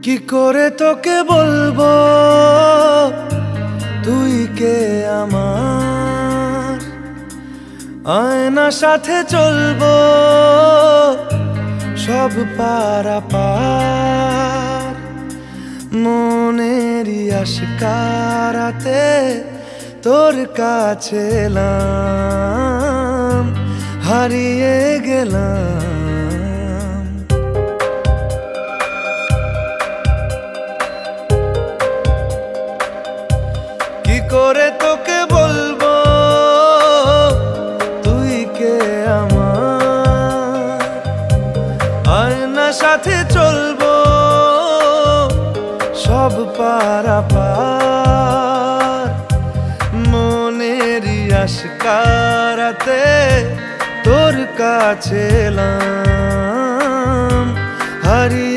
কি করে তোকে বলবো তুই কে আমার, আয়না সাথে চলবো সব পারাপার। মনেরই আশকারাতে তোর কাছে এলাম, হারিয়ে গেলাম। কি করে তোকে বলবো তুই কে আমার, আয়না সাথে চলবো সব পারাপার। মনেরই আশকারাতে তোর কাছে এলাম, হারিয়ে